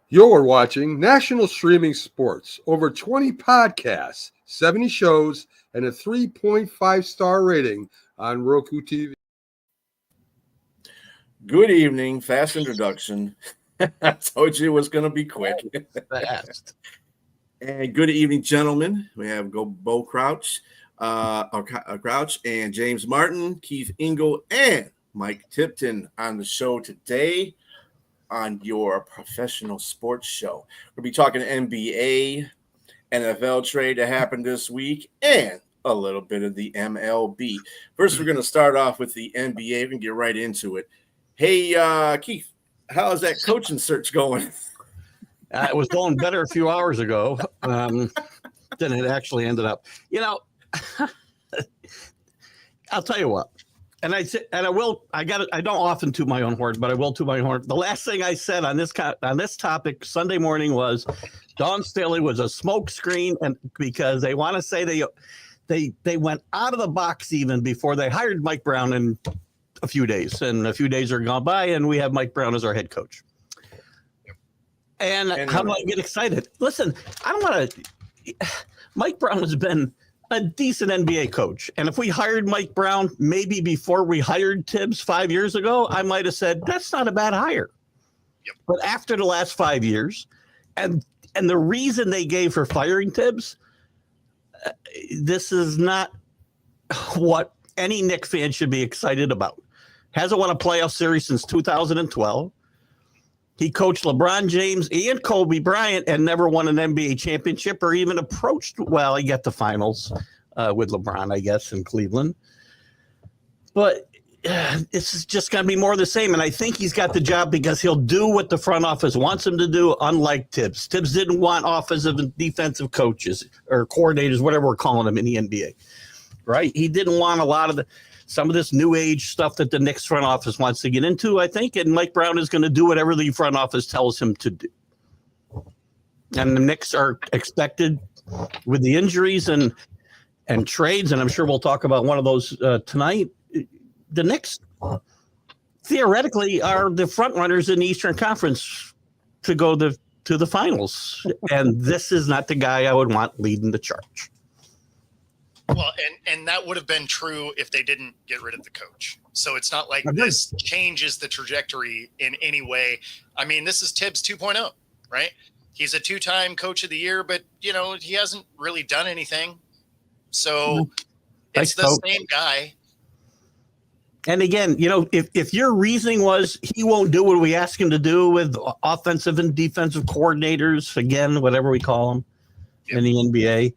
You're watching National Streaming Sports, over 20 podcasts, 70 shows, and a 3.5-star rating on Roku TV. Good evening. Fast introduction. I told you it was going to be quick. Fast. And good evening, gentlemen. We have Bo Crouch, Crouch, and James Martin, Keith Engle, and Mike Tipton on the show today on your professional sports show. We'll be talking NBA, NFL trade that happened this week, and a little bit of the MLB. First, we're going to start off with the NBA. We can get right into it. Hey, Keith, how is that coaching search going? It was going better a few hours ago than it actually ended up. You know, I'll tell you what. And I don't often toot my own horn, but I will toot my horn. The last thing I said on this topic Sunday morning was Dawn Staley was a smokescreen, and because they want to say they went out of the box even before they hired Mike Brown in a few days, and a few days are gone by, and we have Mike Brown as our head coach. And how do I get excited? Listen, I don't want to. Mike Brown has been a decent NBA coach. And if we hired Mike Brown maybe before we hired Tibbs 5 years ago, I might have said, that's not a bad hire. Yep. But after the last 5 years, and the reason they gave for firing Tibbs, this is not what any Knicks fan should be excited about. Hasn't won a playoff series since 2012. He coached LeBron James and Kobe Bryant and never won an NBA championship or even approached. Well, he got the finals with LeBron, I guess, in Cleveland. But this is just going to be more of the same. And I think he's got the job because he'll do what the front office wants him to do, unlike Tibbs. Tibbs didn't want offensive and defensive coaches or coordinators, whatever we're calling them in the NBA, right? He didn't want a lot of some of this new age stuff that the Knicks front office wants to get into, I think, and Mike Brown is going to do whatever the front office tells him to do. And the Knicks are expected, with the injuries and trades, and I'm sure we'll talk about one of those tonight, the Knicks theoretically are the front runners in the Eastern Conference to go to the finals. And this is not the guy I would want leading the charge. Well, and that would have been true if they didn't get rid of the coach. So it's not like this changes the trajectory in any way. I mean, this is Tibbs 2.0, right? He's a two-time coach of the year, but, you know, he hasn't really done anything. So it's the same guy. And again, you know, if your reasoning was he won't do what we ask him to do with offensive and defensive coordinators, again, whatever we call them in the NBA,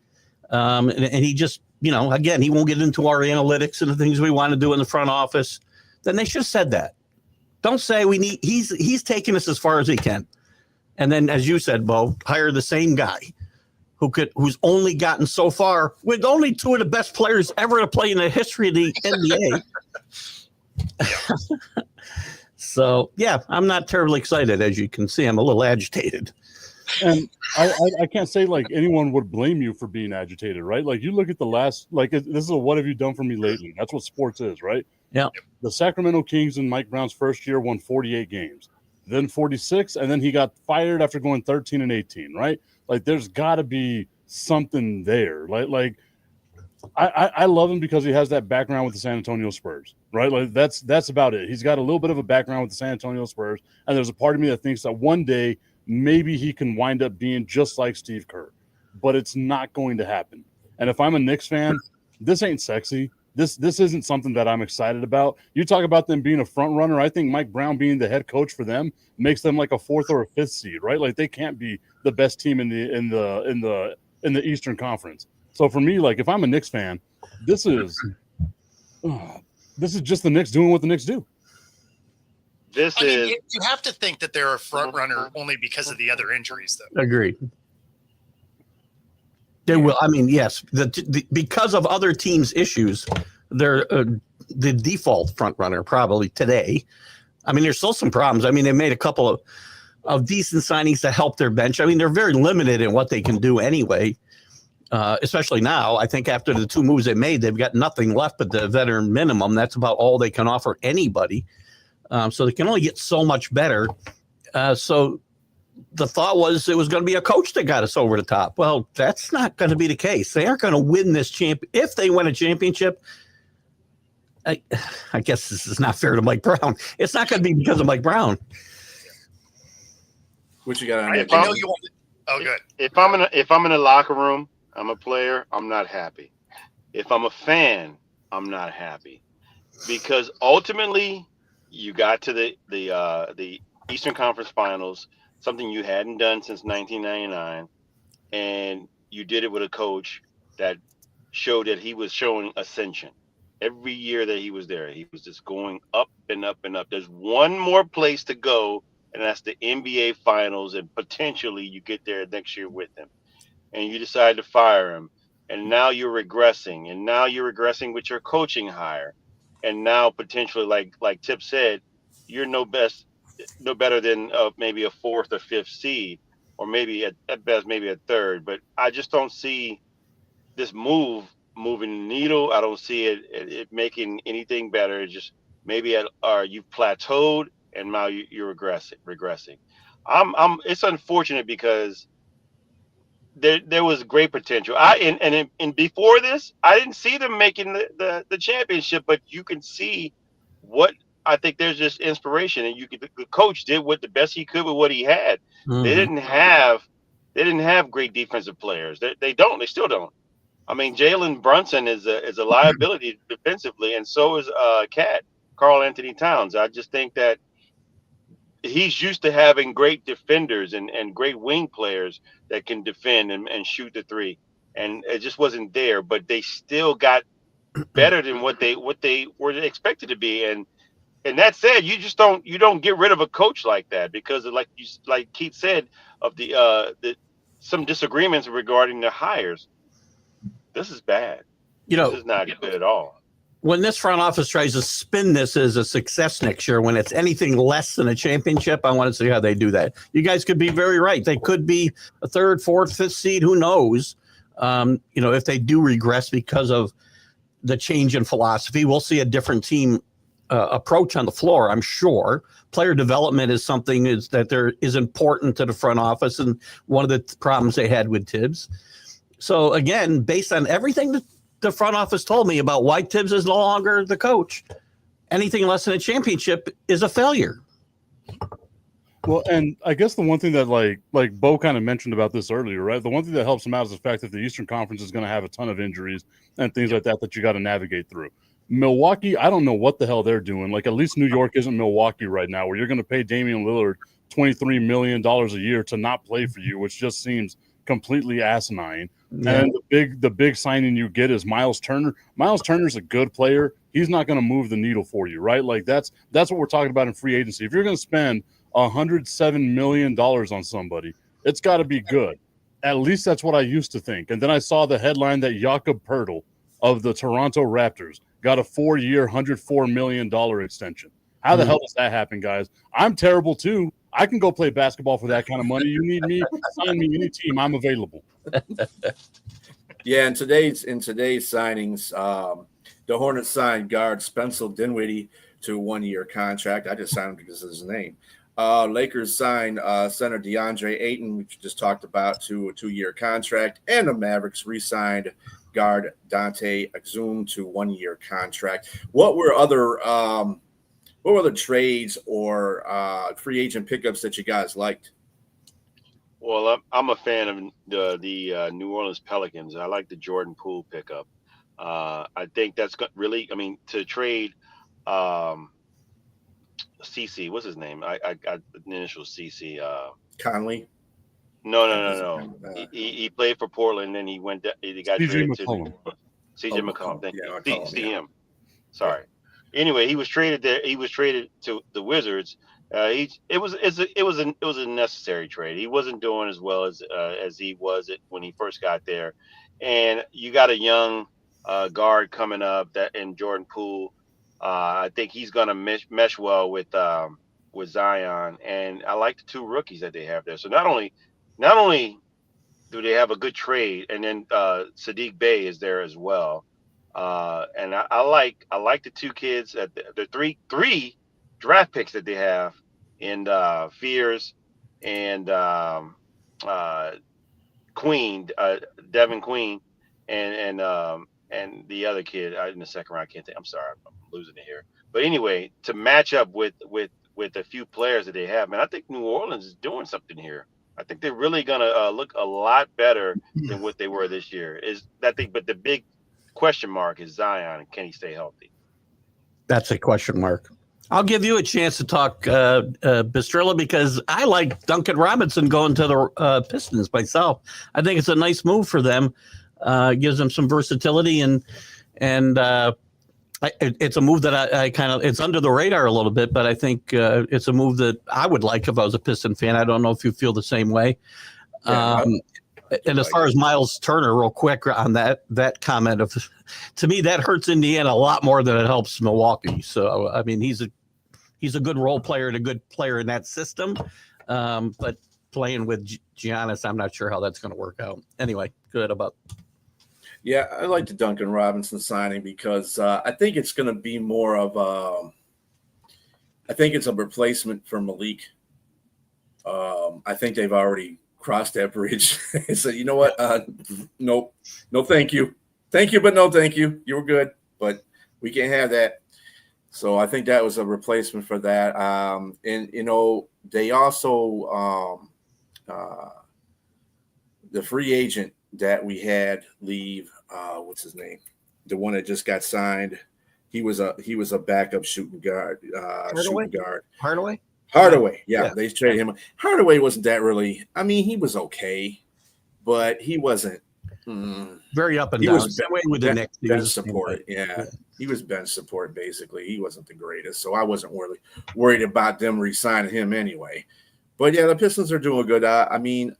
and he just, you know, again, he won't get into our analytics and the things we want to do in the front office, then they should have said that. Don't say he's taking us as far as he can. And then, as you said, Bo, hire the same guy who's only gotten so far with only two of the best players ever to play in the history of the NBA. So, yeah, I'm not terribly excited. As you can see, I'm a little agitated. And I can't say like anyone would blame you for being agitated, right? Like you look at the last, like this is a what have you done for me lately? That's what sports is, right? Yeah. The Sacramento Kings in Mike Brown's first year won 48 games, then 46, and then he got fired after going 13 and 18, right? Like there's got to be something there. Like I love him because he has that background with the San Antonio Spurs, right? Like that's about it. He's got a little bit of a background with the San Antonio Spurs, and there's a part of me that thinks that one day maybe he can wind up being just like Steve Kerr, but it's not going to happen. And if I'm a Knicks fan, this ain't sexy. This isn't something that I'm excited about. You talk about them being a front runner. I think Mike Brown being the head coach for them makes them like a fourth or a fifth seed, right? Like they can't be the best team in the Eastern Conference. So for me, like if I'm a Knicks fan, this is just the Knicks doing what the Knicks do. You have to think that they're a front runner only because of the other injuries, though. Agreed. They will. I mean, yes, because of other teams' issues, they're the default front runner probably today. I mean, there's still some problems. I mean, they made a couple of decent signings to help their bench. I mean, they're very limited in what they can do anyway, especially now. I think after the two moves they made, they've got nothing left but the veteran minimum. That's about all they can offer anybody. So they can only get so much better. So the thought was it was going to be a coach that got us over the top. Well, that's not going to be the case. They aren't going to win this if they win a championship. I guess this is not fair to Mike Brown. It's not going to be because of Mike Brown. What you got on I there? know you want it. Oh, good. If I'm in a locker room, I'm a player, I'm not happy. If I'm a fan, I'm not happy. Because ultimately you got to the Eastern Conference Finals, something you hadn't done since 1999, and you did it with a coach that showed that he was showing ascension. Every year that he was there, he was just going up and up and up. There's one more place to go, and that's the NBA Finals, and potentially you get there next year with him. And you decide to fire him, and now you're regressing, and now you're regressing with your coaching hire, and now potentially, like Tip said, you're no better than maybe a fourth or fifth seed, or maybe at best maybe a third. But I just don't see this moving the needle. I don't see it making anything better. It's just maybe you've plateaued, and now you're regressing. It's unfortunate because there was great potential. And before this, I didn't see them making the championship, but you can see what I think. There's just inspiration, and the coach did what the best he could with what he had. Mm-hmm. They didn't have great defensive players. They still don't. I mean, Jalen Brunson is a liability defensively, and so is Karl Anthony Towns. I just think that he's used to having great defenders and great wing players that can defend and shoot the three, and it just wasn't there. But they still got better than what they were expected to be. And that said, you don't get rid of a coach like that because of, like Keith said, of the some disagreements regarding the hires. This is bad. This is not good at all. When this front office tries to spin this as a success next year, when it's anything less than a championship, I want to see how they do that. You guys could be very right. They could be a third, fourth, fifth seed. Who knows? If they do regress because of the change in philosophy, we'll see a different team approach on the floor, I'm sure. Player development is something that is important to the front office, and one of the problems they had with Tibbs. So again, based on everything that the front office told me about why Tibbs is no longer the coach, anything less than a championship is a failure. Well, and I guess the one thing that like Bo kind of mentioned about this earlier, right? The one thing that helps them out is the fact that the Eastern Conference is going to have a ton of injuries and things like that you got to navigate through. Milwaukee, I don't know what the hell they're doing. Like, at least New York isn't Milwaukee right now, where you're going to pay Damian Lillard $23 million a year to not play for you, which just seems completely asinine. Yeah. And the big signing you get is Miles Turner. Miles Turner's a good player. He's not going to move the needle for you, right? Like, that's what we're talking about in free agency. If you're going to spend $107 million on somebody, it's got to be good. At least that's what I used to think. And then I saw the headline that Jakob Poeltl of the Toronto Raptors got a 4-year, $104 million extension. How the hell does that happen, guys? I'm terrible too. I can go play basketball for that kind of money. You need me, sign me any team. I'm available. Yeah, in today's signings, the Hornets signed guard Spencer Dinwiddie to a 1-year contract. I just signed him because of his name. Lakers signed center DeAndre Ayton, which we just talked about, to a 2-year contract, and the Mavericks re-signed guard Dante Exum to 1-year contract. What were other trades or free agent pickups that you guys liked? Well, I'm a fan of the New Orleans Pelicans. I like the Jordan Poole pickup. I think that's really, to trade CC, what's his name? I got the initial CC. Conley. No. He played for Portland, and he got traded to CJ McCollum. Thank you. CM. Sorry. Anyway, he was traded there. He was traded to the Wizards. It was a necessary trade. He wasn't doing as well as he was when he first got there, and you got a young guard coming up in Jordan Poole. I think he's gonna mesh well with Zion, and I like the 2 rookies that they have there. So not only do they have a good trade, and then Sadiq Bey is there as well. And I like the 2 kids at the three draft picks that they have in Fears, and Queen, Devin Queen, and the other kid in the second round. I can't think. I'm sorry, I'm losing it here. But anyway, to match up with a few players that they have, man, I think New Orleans is doing something here. I think they're really gonna look a lot better than what they were this year. Is that thing? But the big question mark is Zion, and can he stay healthy? That's a question mark. I'll give you a chance to talk, BSTRILLA, because I like Duncan Robinson going to the Pistons myself. I think it's a nice move for them. Gives them some versatility, and it's a move that I kind of, it's under the radar a little bit, but I think it's a move that I would like if I was a Piston fan. I don't know if you feel the same way. Yeah, and as far as Miles Turner, real quick on that comment of, to me, that hurts Indiana a lot more than it helps Milwaukee. So, I mean, he's a good role player and a good player in that system. But playing with Giannis, I'm not sure how that's going to work out. Anyway, good about. Yeah, I like the Duncan Robinson signing because I think it's going to be more of I think it's a replacement for Malik. I think they've already crossed that bridge. So you know what? Nope, no, thank you, but no, thank you. You were good, but we can't have that. So I think that was a replacement for that. And you know, they also the free agent that we had leave, what's his name? The one that just got signed. He was a backup shooting guard. Hardaway. Yeah, they traded him. Hardaway wasn't that really. I mean, he was okay, but he wasn't very up and he down. Was that way with the Knicks. Bench support. Yeah, he was bench support basically. He wasn't the greatest, so I wasn't really worried about them re-signing him anyway. But yeah, the Pistons are doing good. I mean,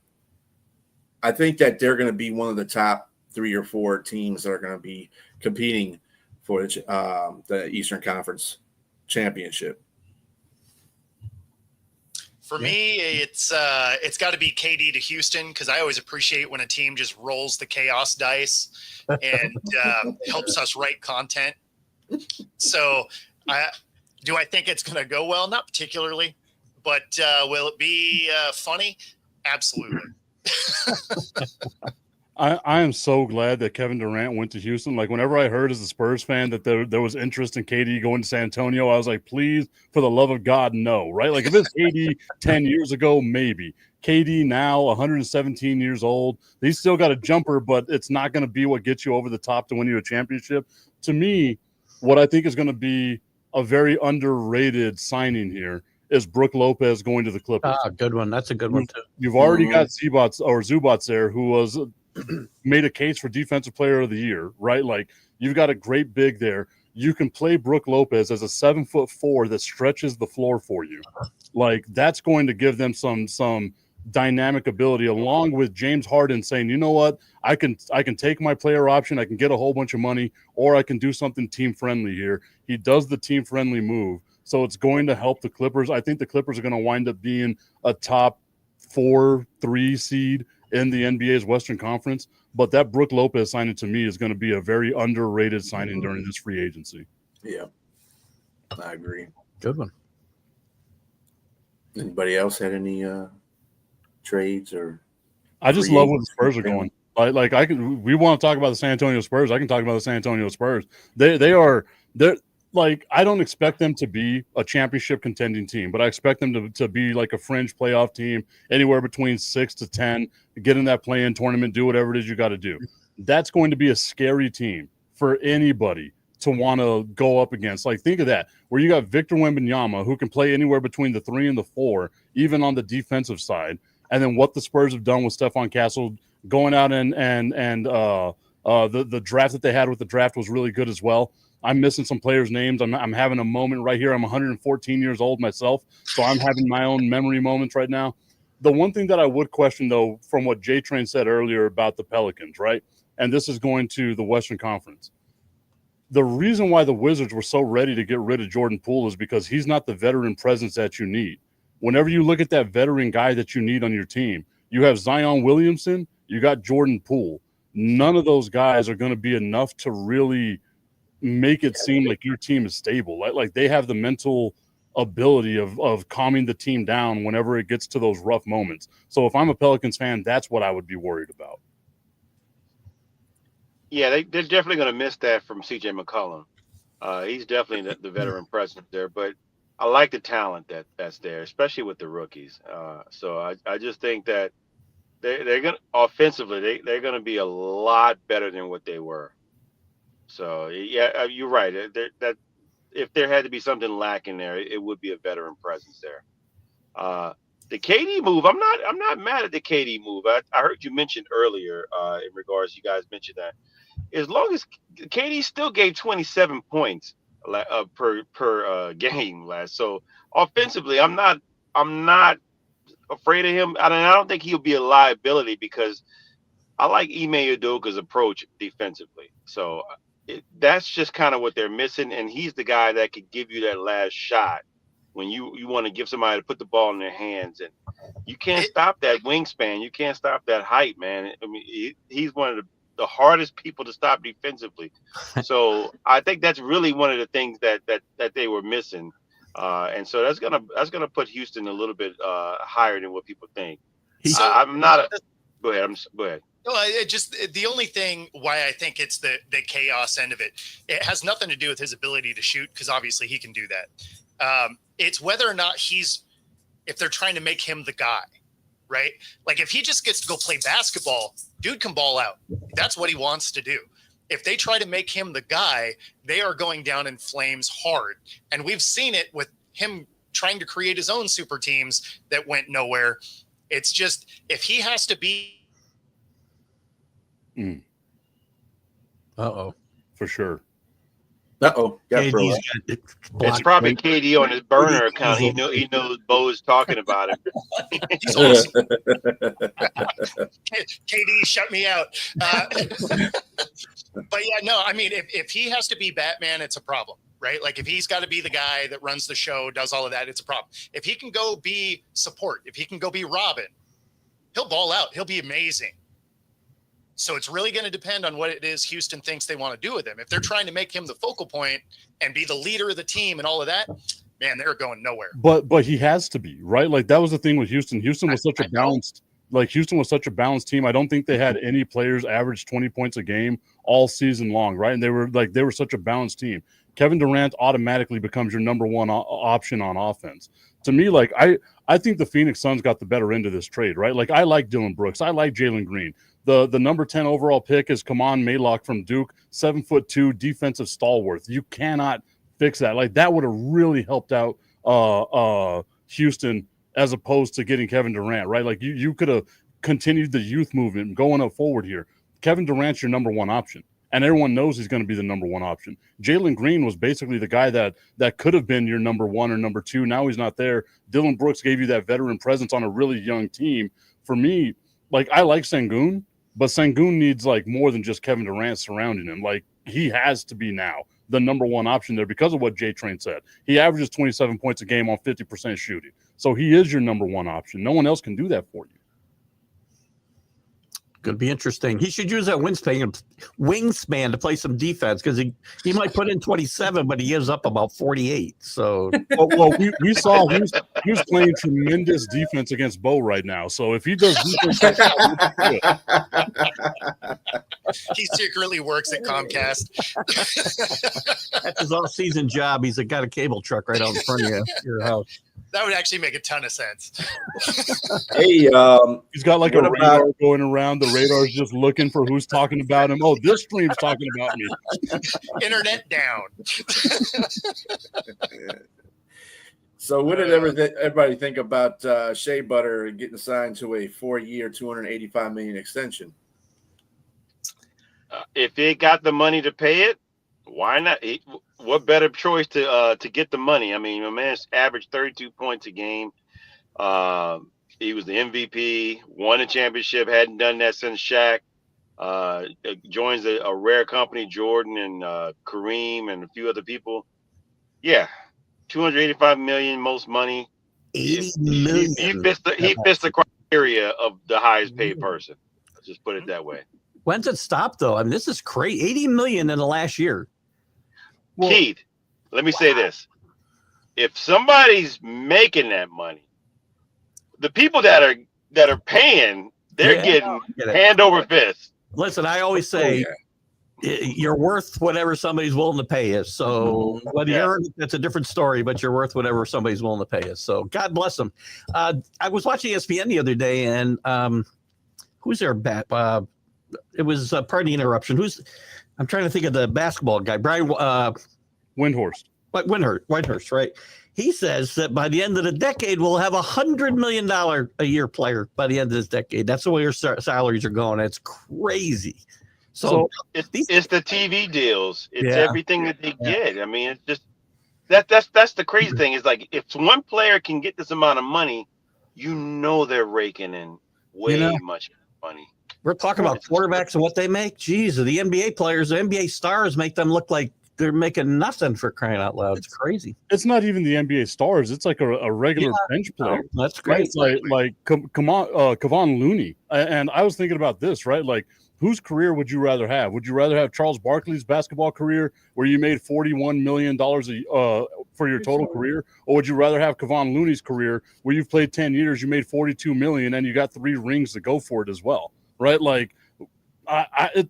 I think that they're going to be one of the top 3 or 4 teams that are going to be competing for the Eastern Conference Championship. For me, it's got to be KD to Houston, because I always appreciate when a team just rolls the chaos dice and helps us write content. So, do I think it's going to go well? Not particularly, but will it be funny? Absolutely. I am so glad that Kevin Durant went to Houston. Like, whenever I heard as a Spurs fan that there was interest in KD going to San Antonio, I was like, please, for the love of God, no, right? Like, if it's KD 10 years ago, maybe. KD now, 117 years old. He's still got a jumper, but it's not going to be what gets you over the top to win you a championship. To me, what I think is going to be a very underrated signing here is Brook Lopez going to the Clippers. Good one. That's a good one, too. You've already got Zubats there, who was made a case for Defensive Player of the Year, right? Like, you've got a great big there. You can play Brook Lopez as a 7'4" that stretches the floor for you. Like, that's going to give them some dynamic ability, along with James Harden saying, you know what, I can take my player option, I can get a whole bunch of money, or I can do something team friendly here. He does the team friendly move. So it's going to help the Clippers. I think the Clippers are going to wind up being a top 4-3 seed in the NBA's Western Conference. But that Brook Lopez signing, to me, is going to be a very underrated signing during this free agency. Yeah, I agree. Good one. Anybody else had any trades or? I just love where the Spurs are going. Like we want to talk about the San Antonio Spurs. I can talk about the San Antonio Spurs. They're like, I don't expect them to be a championship contending team, but I expect them to be like a fringe playoff team, anywhere between 6 to 10, get in that play-in tournament, do whatever it is you got to do. That's going to be a scary team for anybody to want to go up against. Like, think of that, where you got Victor Wembanyama, who can play anywhere between the 3 and the 4, even on the defensive side. And then what the Spurs have done with Stephon Castle going out and the draft that they had with the draft was really good as well. I'm missing some players' names. I'm having a moment right here. I'm 114 years old myself, so I'm having my own memory moments right now. The one thing that I would question, though, from what JTRAIN said earlier about the Pelicans, right? And this is going to the Western Conference. The reason why the Wizards were so ready to get rid of Jordan Poole is because he's not the veteran presence that you need. Whenever you look at that veteran guy that you need on your team, you have Zion Williamson, you got Jordan Poole. None of those guys are going to be enough to really make it seem like your team is stable. Like they have the mental, like, ability of calming the team down whenever it gets to those rough moments. So if I'm a Pelicans fan, that's what I would be worried about. Yeah, they're definitely going to miss that from CJ McCollum. He's definitely the veteran presence there, but I like the talent that's there, especially with the rookies. So I just think that they're going to offensively they're going to be a lot better than what they were. So yeah, you're right. That if there had to be something lacking there, it would be a veteran presence there. The KD move, I'm not mad at the KD move. I heard you mention earlier in regards, you guys mentioned that as long as KD still gave 27 points per game last. So offensively, I'm not afraid of him. I don't think he'll be a liability because I like Ime Udoka's approach defensively. So that's just kind of what they're missing, and he's the guy that could give you that last shot when you want to give somebody to put the ball in their hands, and you can't stop that wingspan. You can't stop that height, man. I mean, he's one of the hardest people to stop defensively. So I think that's really one of the things that they were missing, and so that's gonna put Houston a little bit higher than what people think. I'm not. Go ahead. Go ahead. No, it just the only thing why I think it's the chaos end of it. It has nothing to do with his ability to shoot, because obviously he can do that. It's whether or not if they're trying to make him the guy, right? Like if he just gets to go play basketball, dude can ball out. That's what he wants to do. If they try to make him the guy, they are going down in flames hard. And we've seen it with him trying to create his own super teams that went nowhere. It's just, if he has to be. Uh-oh. For sure. It's probably KD on his burner account. He knows Bo is talking about him. He's awesome. KD, shut me out. But yeah, no, I mean, if he has to be Batman, it's a problem, right? Like if he's got to be the guy that runs the show, does all of that, it's a problem. If he can go be support, if he can go be Robin, he'll ball out. He'll be amazing. So it's really going to depend on what it is Houston thinks they want to do with him. If they're trying to make him the focal point and be the leader of the team and all of that, man, they're going nowhere. But he has to be, right? Like that was the thing with Houston. Houston was such a balanced team. I don't think they had any players average 20 points a game all season long, right? And they were such a balanced team. Kevin Durant automatically becomes your number one option on offense. To me, like I think the Phoenix Suns got the better end of this trade, right? Like I like Dylan Brooks. I like Jalen Green. The number 10 overall pick is Kaman Maylock from Duke, 7'2", defensive stalwart. You cannot fix that. Like that would have really helped out Houston as opposed to getting Kevin Durant, right? Like you could have continued the youth movement going up forward here. Kevin Durant's your number one option, and everyone knows he's going to be the number one option. Jalen Green was basically the guy that could have been your number one or number two. Now he's not there. Dylan Brooks gave you that veteran presence on a really young team. For me, like I like Sengun, but Sengun needs like more than just Kevin Durant surrounding him. Like he has to be now the number one option there because of what JTRAIN said. He averages 27 points a game on 50% shooting. So he is your number one option. No one else can do that for you. Going to be interesting. He should use that wingspan to play some defense because he might put in 27, but he gives up about 48. So, well, we saw he was playing tremendous defense against Bo right now. So if he does defense, he secretly works at Comcast. That's his off-season job. He's got a cable truck right out in front of your house. That would actually make a ton of sense. Hey, he's got like a radar going around. The radar's just looking for who's talking about him. Oh, this stream's talking about me. Internet down. So what did everybody think about Shea Butter getting signed to a 4-year, $285 million extension? If they got the money to pay it, why not? What better choice to get the money? I mean, my man's averaged 32 points a game. He was the MVP, won a championship, hadn't done that since Shaq. Joins a rare company, Jordan and Kareem and a few other people. Yeah, $285 million, most money. $80 million. He fits the criteria of the highest paid person. Let's just put it that way. When's it stop though? I mean, this is crazy. $80 million in the last year. Keith, let me say this. if somebody's making that money, the people that are paying, they're getting hand over fist. Listen, I always say you're worth whatever somebody's willing to pay you. So whether you earn it, that's a different story, but you're worth whatever somebody's willing to pay you. So God bless them. I was watching ESPN the other day, and who's their bat? It was pardon the interruption. I'm trying to think of the basketball guy, Brian Windhorst. Whitehurst, right? He says that by the end of the decade, we'll have $100 million a year player by the end of this decade. That's the way your salaries are going. It's crazy. So it's the TV deals. It's everything that they get. I mean, it's just that's the crazy thing is like if one player can get this amount of money, they're raking in way much money. We're talking about quarterbacks and what they make. Geez, the NBA players, the NBA stars make them look like they're making nothing, for crying out loud. It's crazy. It's not even the NBA stars. It's like a regular bench player. No, that's great. It's like Kevon Looney. And I was thinking about this, right? Like, whose career would you rather have? Would you rather have Charles Barkley's basketball career where you made $41 million for your total career? Or would you rather have Kevon Looney's career where you've played 10 years, you made $42 million, and you got 3 rings to go for it as well, right? Like,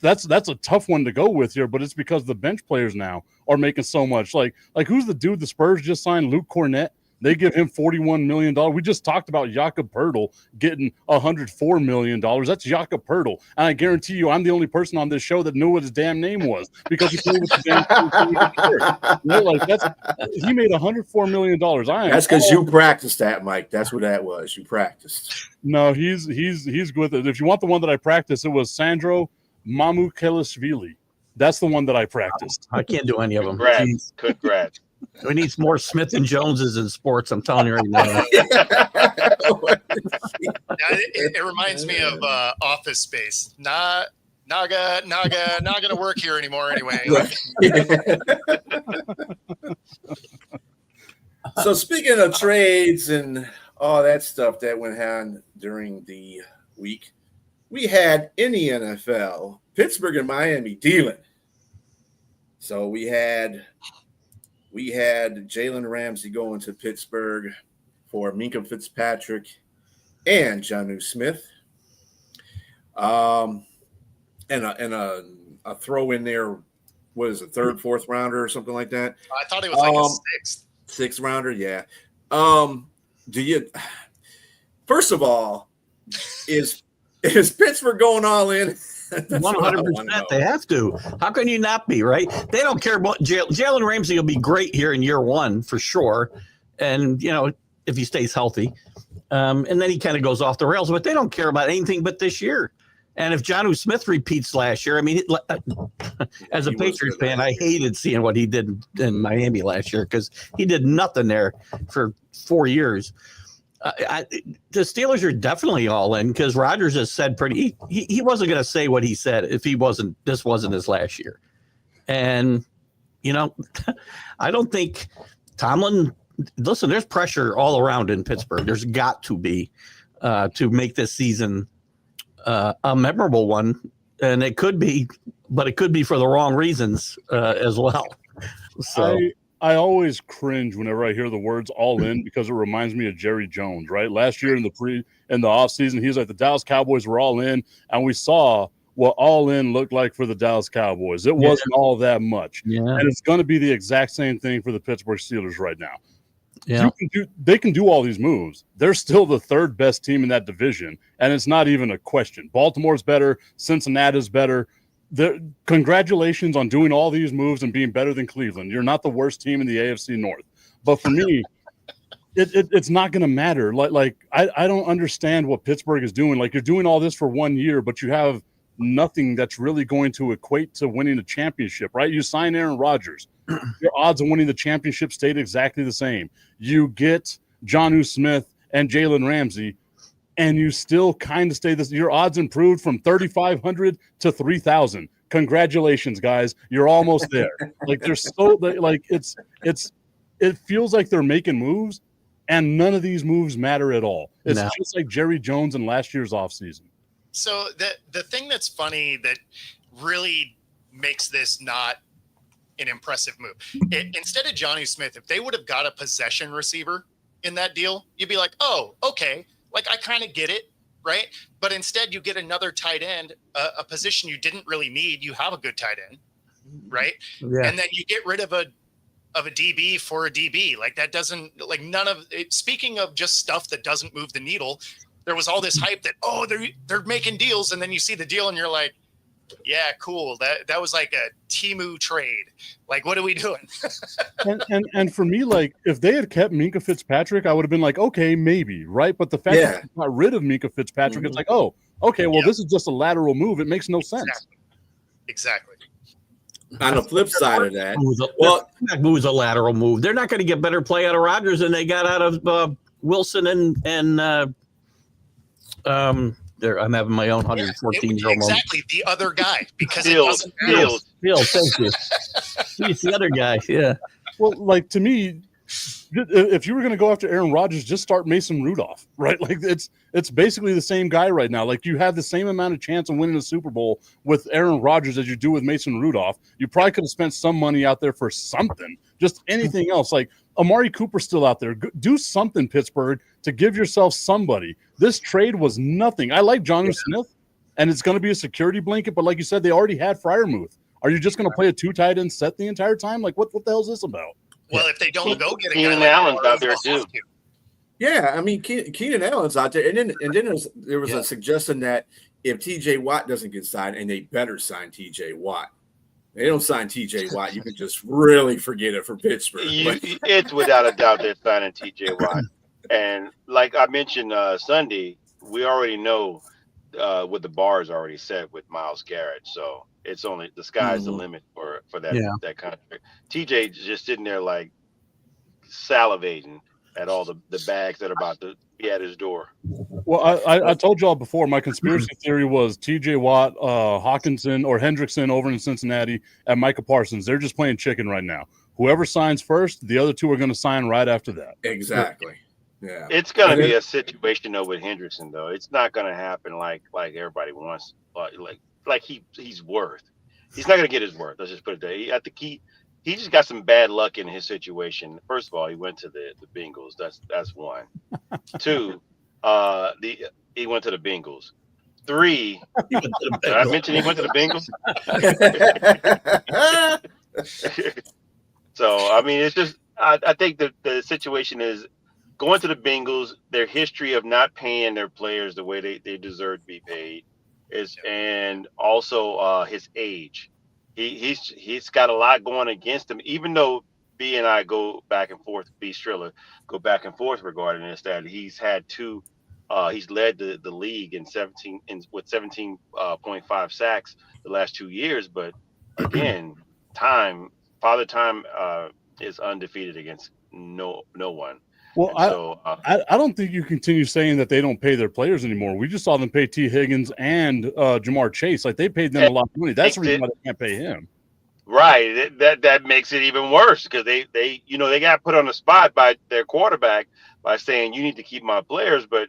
that's a tough one to go with here, but it's because the bench players now are making so much. Like who's the dude the Spurs just signed? Luke Cornett. They give him $41 million. We just talked about Jakob Poeltl getting $104 million. That's Jakob Poeltl. And I guarantee you, I'm the only person on this show that knew what his damn name was because he played with the damn he made $104 million. That's because you practiced that, Mike. That's what that was. You practiced. No, he's good with it. If you want the one that I practiced, it was Sandro Mamukelashvili. That's the one that I practiced. I can't do any of them. Congrats. We need more Smith and Joneses in sports. I'm telling you right now. It reminds me of Office Space. Not gonna work here anymore anyway. So speaking of trades and all that stuff that went on during the week, we had in the NFL Pittsburgh and Miami dealing. So we had Jalen Ramsey going to Pittsburgh for Minkah Fitzpatrick and Jonnu Smith. And a throw in there, what is it, third, fourth rounder or something like that? I thought it was like a sixth rounder, yeah. First of all, is Pittsburgh going all in? 100%. They have to. How can you not be, right? They don't care about Jalen Ramsey will be great here in year 1 for sure. And, if he stays healthy. And then he kind of goes off the rails, but they don't care about anything but this year. And if Jonnu Smith repeats last year, I mean, as a Patriots fan, I hated seeing what he did in Miami last year because he did nothing there for 4 years. The Steelers are definitely all in because Rodgers has said he wasn't going to say what he said if this wasn't his last year. And, I don't think Tomlin, listen, there's pressure all around in Pittsburgh. There's got to be to make this season a memorable one. And it could be, but it could be for the wrong reasons as well. So I always cringe whenever I hear the words all in because it reminds me of Jerry Jones, right? Last year in the offseason, he was like, the Dallas Cowboys were all in, and we saw what all in looked like for the Dallas Cowboys. It wasn't all that much. Yeah. And it's going to be the exact same thing for the Pittsburgh Steelers right now. Yeah. They can do all these moves. They're still the 3rd best team in that division, and it's not even a question. Baltimore's better. Cincinnati's better. Congratulations on doing all these moves and being better than Cleveland. You're not the worst team in the AFC North. But for me, it's not going to matter. I don't understand what Pittsburgh is doing. Like, you're doing all this for 1 year, but you have nothing that's really going to equate to winning a championship, right? You sign Aaron Rodgers. Your odds of winning the championship stayed exactly the same. You get Jonnu Smith and Jalen Ramsey, and you still kind of stay this. Your odds improved from 3,500 to 3,000. Congratulations, guys! You're almost there. Like, they're so like it feels like they're making moves, and none of these moves matter at all. It's just like Jerry Jones in last year's offseason. So the thing that's funny that really makes this not an impressive move. Instead of Johnny Smith, if they would have got a possession receiver in that deal, you'd be like, oh, okay. Like, I kind of get it, right? But instead, you get another tight end, a position you didn't really need. You have a good tight end, right? Yeah. And then you get rid of a DB for a DB. Like, that doesn't, like, none of it. Speaking of just stuff that doesn't move the needle, there was all this hype that, oh, they're making deals. And then you see the deal and you're like, yeah, cool. That was like a Temu trade. Like, what are we doing? and for me, like, if they had kept Minka Fitzpatrick, I would have been like, okay, maybe, right? But the fact that they got rid of Minka Fitzpatrick, it's like, oh, okay, well, this is just a lateral move. It makes no sense. Exactly. On the flip side of that, that move's a lateral move. They're not going to get better play out of Rodgers than they got out of Wilson and there, I'm having my own 114-year-old exactly the other guy, because it Fields. doesn't matter. Thank you. He's the other guy. Yeah. Well, like, to me, if you were going to go after Aaron Rodgers, just start Mason Rudolph, right? Like, it's basically the same guy right now. Like, you have the same amount of chance of winning a Super Bowl with Aaron Rodgers as you do with Mason Rudolph. You probably could have spent some money out there for something, just anything else. Like, Amari Cooper's still out there. Do something, Pittsburgh, to give yourself somebody. This trade was nothing. I like Johnny Smith, and it's going to be a security blanket, but like you said, they already had Freiermuth. Are you just going to play a two tight end set the entire time? Like, what the hell is this about? Well, if they don't go get a guy Keenan like Allen's that, out there too. yeah, I mean, Keenan Allen's out there, and then there was a suggestion that if T.J. Watt doesn't get signed, and they better sign T.J. Watt. They don't sign T.J. Watt, you can just really forget it for Pittsburgh. It's without a doubt they're signing T.J. Watt. And like I mentioned Sunday, we already know what the bar is already set with Myles Garrett. So it's only the sky's the limit for that contract. TJ just sitting there like salivating at all the bags that are about to be at his door. Well, I told y'all before, my conspiracy theory was T.J. Watt, Hawkinson, or Hendrickson over in Cincinnati, and Micah Parsons. They're just playing chicken right now. Whoever signs first, the other two are going to sign right after that. Exactly. Yeah. It's going to be a situation though with Hendrickson though. It's not going to happen like everybody wants, like he's worth. He's not going to get his worth. Let's just put it there. I think he just got some bad luck in his situation. First of all, he went to the Bengals. That's one. Two, he went to the Bengals. Three, did I mention he went to the Bengals? So I mean, it's just I think that the situation is going to the Bengals. Their history of not paying their players the way they deserve to be paid is, and also his age. He's got a lot going against him, even though B and I go back and forth, BSTRILLA go back and forth regarding this, that he's had he's led the league with 17.5 sacks the last 2 years. But again, Father Time is undefeated against no one. Well, I don't think you continue saying that they don't pay their players anymore. We just saw them pay T. Higgins and Jamar Chase. Like, they paid them a lot of money. That's the reason why they can't pay him. Right. That makes it even worse because they got put on the spot by their quarterback by saying you need to keep my players, but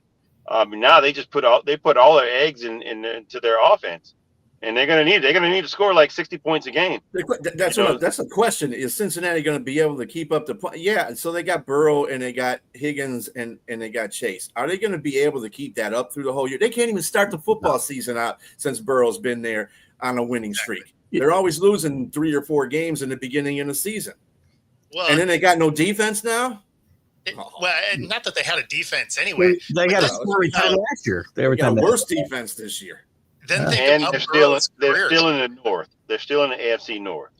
now they just put all their eggs into their offense. And they're gonna need to score like 60 points a game. That's the question. Is Cincinnati going to be able to keep up the point? Yeah. So they got Burrow and they got Higgins and they got Chase. Are they going to be able to keep that up through the whole year? They can't even start the football season out since Burrow's been there on a winning streak. They're always losing 3 or 4 games in the beginning of the season. Well, and then they got no defense now. Not that they had a defense anyway. They got a scoring time last year. They got a worse defense this year. And they're still in the North. They're still in the AFC North,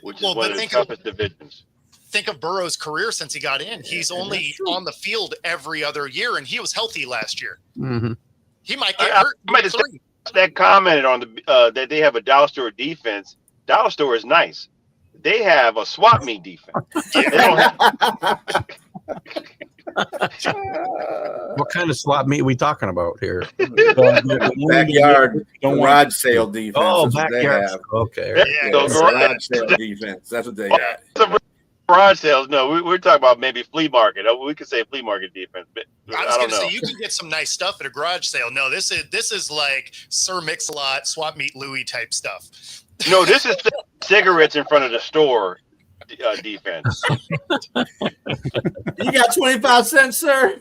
which is one of the toughest divisions. Think of Burrow's career since he got in. He's only on the field every other year, and he was healthy last year. Mm-hmm. He might get hurt. That commented on that they have a dollar store defense. Dollar store is nice. They have a swap meet defense. They don't have. What kind of swap meet are we talking about here? Backyard garage sale defense. Oh, backyard. Okay. Yeah, garage sale defense. That's what they got. Garage sales. No, we're talking about maybe flea market. We could say flea market defense. But I was going to say you can get some nice stuff at a garage sale. No, this is like Sir Mix-a-Lot, Swap Meet Louie type stuff. No, this is cigarettes in front of the store defense. You got 25 cents, sir?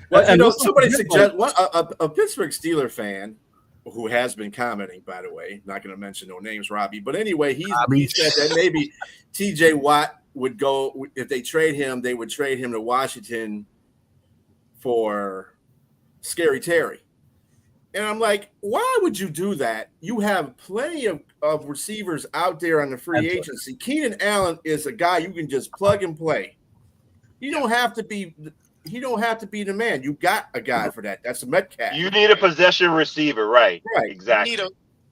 Well, you know, somebody suggest a Pittsburgh Steeler fan who has been commenting, by the way, not going to mention no names, Robbie, but anyway, he said that maybe TJ Watt would go, if they trade him, they would trade him to Washington for Scary Terry. And I'm like, why would you do that? You have plenty of receivers out there on the free agency. Keenan Allen is a guy you can just plug and play. He don't have to be the man. You got a guy for that. That's a Metcalf. You need a possession receiver, right? Right. Exactly.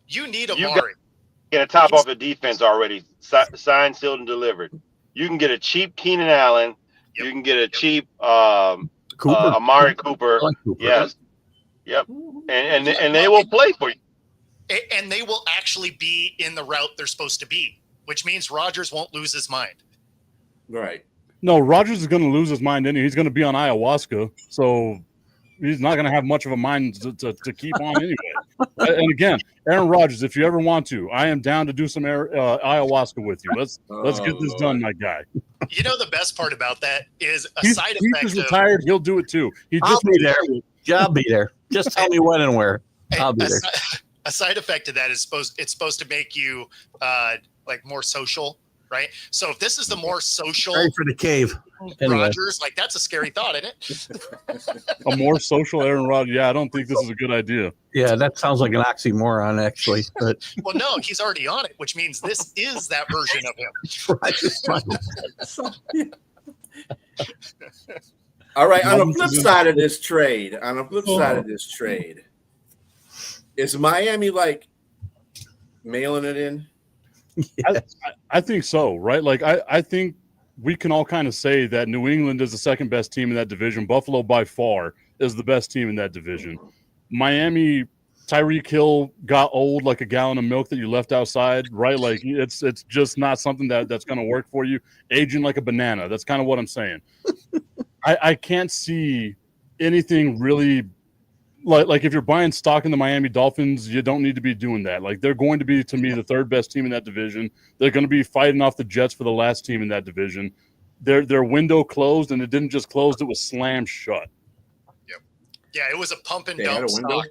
You need a Mari. Get a top off the defense already. Signed, sealed, and delivered. You can get a cheap Keenan Allen. Yep. You can get a cheap Amari Cooper. Yes. Yep. And they will play for you. And they will actually be in the route they're supposed to be, which means Rodgers won't lose his mind. Right. No, Rodgers is going to lose his mind anyway. He's going to be on ayahuasca, so he's not going to have much of a mind to keep on anyway. And again, Aaron Rodgers, if you ever want to, I am down to do some ayahuasca with you. Let's get this done, my guy. You know the best part about that is side effect. He's retired. He'll do it too. I'll be there. I'll be there. Just tell me when and where. I'll be there. A side effect of that is supposed to make you like more social. Right. So if this is the more social Sorry for the cave, Rodgers, like that's a scary thought, isn't it? A more social Aaron Rodgers. Yeah, I don't think this is a good idea. Yeah, that sounds like an oxymoron, actually. But well, no, he's already on it, which means this is that version of him. All right. On the flip side of this trade, is Miami like mailing it in? Yes. I think so, right? Like I think we can all kind of say that New England is the second best team in that division. Buffalo by far is the best team in that division. Miami, Tyreek Hill got old like a gallon of milk that you left outside, right? Like it's just not something that's going to work for you. Aging like a banana. That's kind of what I'm saying. I can't see anything really like if you're buying stock in the Miami Dolphins, you don't need to be doing that. Like they're going to be, to me, the third best team in that division. They're going to be fighting off the Jets for the last team in that division. Their window closed, and it didn't just close; it was slammed shut. Yep. Yeah, it was a pump and dump stock.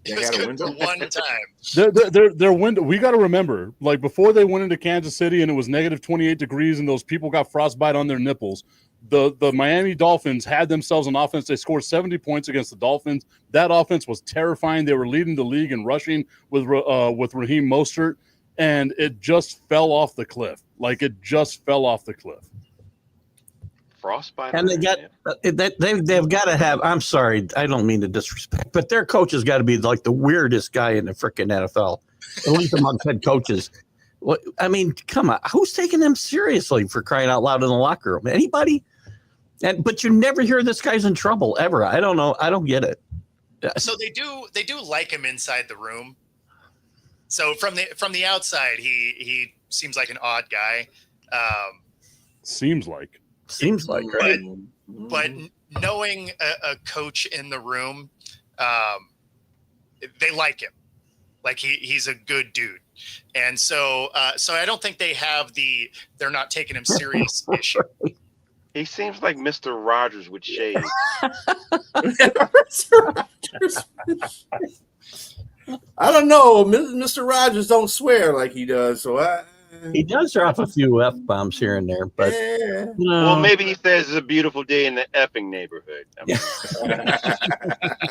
It was good for one time. Their window. We got to remember, like before they went into Kansas City and it was negative 28 degrees, and those people got frostbite on their nipples. The Miami Dolphins had themselves an offense. They scored 70 points against the Dolphins. That offense was terrifying. They were leading the league in rushing with Raheem Mostert, and it just fell off the cliff. Like it just fell off the cliff. Frostbite. And they got they've got to have. I'm sorry, I don't mean to disrespect, but their coach has got to be like the weirdest guy in the freaking NFL, at least among head coaches. What I mean, come on, who's taking them seriously for crying out loud in the locker room? Anybody? But you never hear this guy's in trouble ever. I don't know. I don't get it. So they do like him inside the room. So from the outside, he seems like an odd guy. Seems like, right? But knowing a coach in the room, they like him. Like he's a good dude. And so I don't think they have they're not taking him serious issue. He seems like Mr. Rogers with shades. I don't know. Mr. Rogers don't swear like he does, so he does drop a few F-bombs here and there, but well, maybe he says it's a beautiful day in the effing neighborhood. I mean.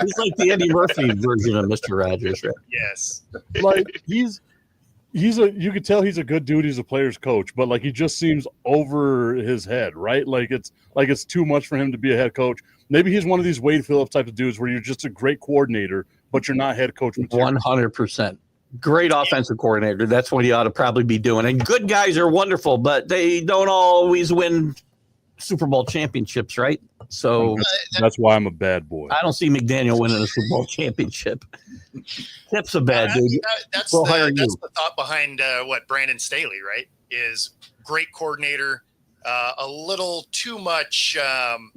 He's like the Eddie Murphy version of Mr. Rogers, right? Yes. Like you could tell he's a good dude. He's a player's coach, but like he just seems over his head, right? Like it's too much for him to be a head coach. Maybe he's one of these Wade Phillips type of dudes where you're just a great coordinator, but you're not head coach material. 100%. Great offensive coordinator. That's what he ought to probably be doing. And good guys are wonderful, but they don't always win Super Bowl championships, right? So that's why I'm a bad boy. I don't see McDaniel winning a Super Bowl championship. Tip's a bad dude. That's the thought behind what Brandon Staley, right? Is great coordinator, a little too much on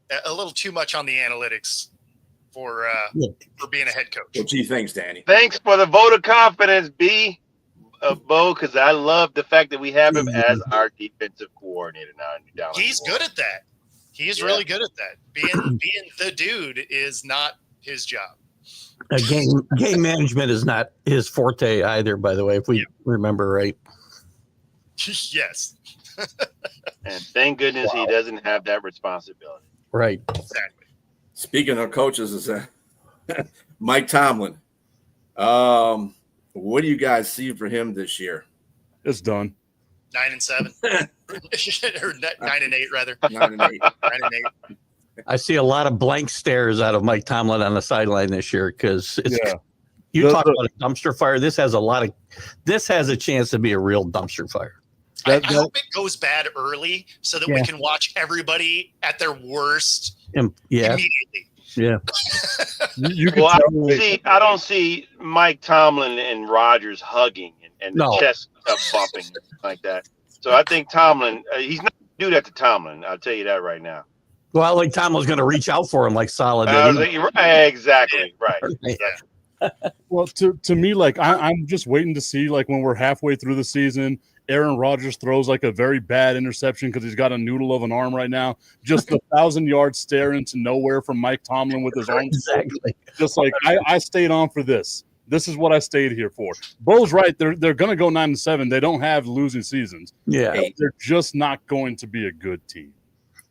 the analytics for being a head coach. What do you think, Danny? Thanks for the vote of confidence, B. Bo, because I love the fact that we have him as our defensive coordinator now. He's good at that. He's really good at that. Being the dude is not his job. Game management is not his forte either, by the way, if we remember right. Yes. And thank goodness he doesn't have that responsibility. Right. Exactly. Speaking of coaches, is Mike Tomlin. What do you guys see for him this year? It's done. 9-7, or 9-8 rather. 9-8. 9-8. I see a lot of blank stares out of Mike Tomlin on the sideline this year because you talk about a dumpster fire. This has a chance to be a real dumpster fire. I hope it goes bad early so that we can watch everybody at their worst immediately. Yeah. I don't see Mike Tomlin and Rodgers hugging and the chest bumping like that. So I think Tomlin, he's not going to do that to Tomlin. I'll tell you that right now. Well, like Tomlin's going to reach out for him like Solid did. Exactly. Right. Yeah. Well, to me, like I'm just waiting to see, like, when we're halfway through the season, Aaron Rodgers throws like a very bad interception because he's got a noodle of an arm right now. Just a 1,000-yard stare into nowhere from Mike Tomlin with his arms. Exactly. Just like I stayed on for this. This is what I stayed here for. Bo's right. They're going to go 9-7. They don't have losing seasons. Yeah. They're just not going to be a good team.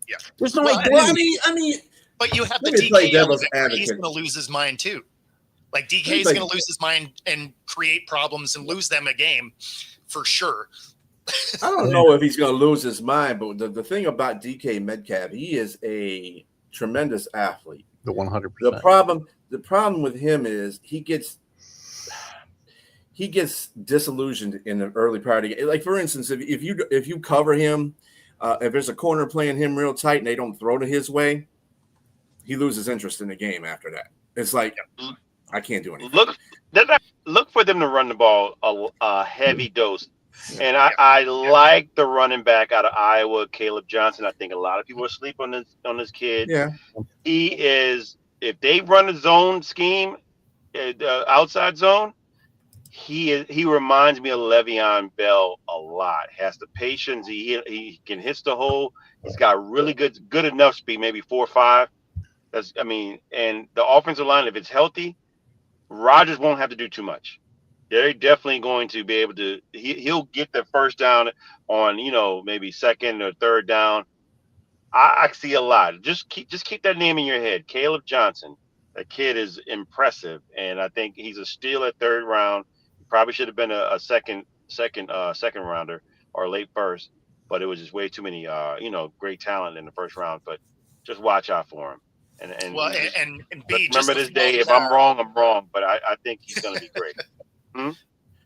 Yeah. There's no way. Well, I mean, but you have the play DK devil's element where he's advocate. going to lose his mind too. Like DK is going to lose his mind and create problems and lose them a game for sure. I don't know if he's going to lose his mind, but the thing about DK Metcalf, he is a tremendous athlete. The 100%. The problem with him is he gets disillusioned in the early part of the game. Like, for instance, if you cover him, if there's a corner playing him real tight and they don't throw to his way, he loses interest in the game after that. It's like, I can't do anything. Look for them to run the ball a heavy dose. And I like the running back out of Iowa, Caleb Johnson. I think a lot of people are asleep on this kid. Yeah. He is, if they run a zone scheme, outside zone, he reminds me of Le'Veon Bell a lot. Has the patience. He can hit the hole. He's got really good enough speed, maybe 4.5. And the offensive line, if it's healthy, Rodgers won't have to do too much. They're definitely going to be able to. He'll get the first down on maybe second or third down. I see a lot. Just keep that name in your head, Caleb Johnson. That kid is impressive, and I think he's a steal at third round. He probably should have been a second rounder or late first, but it was just way too many great talent in the first round. But just watch out for him. And B, remember this day. If I'm wrong, I'm wrong. But I think he's going to be great.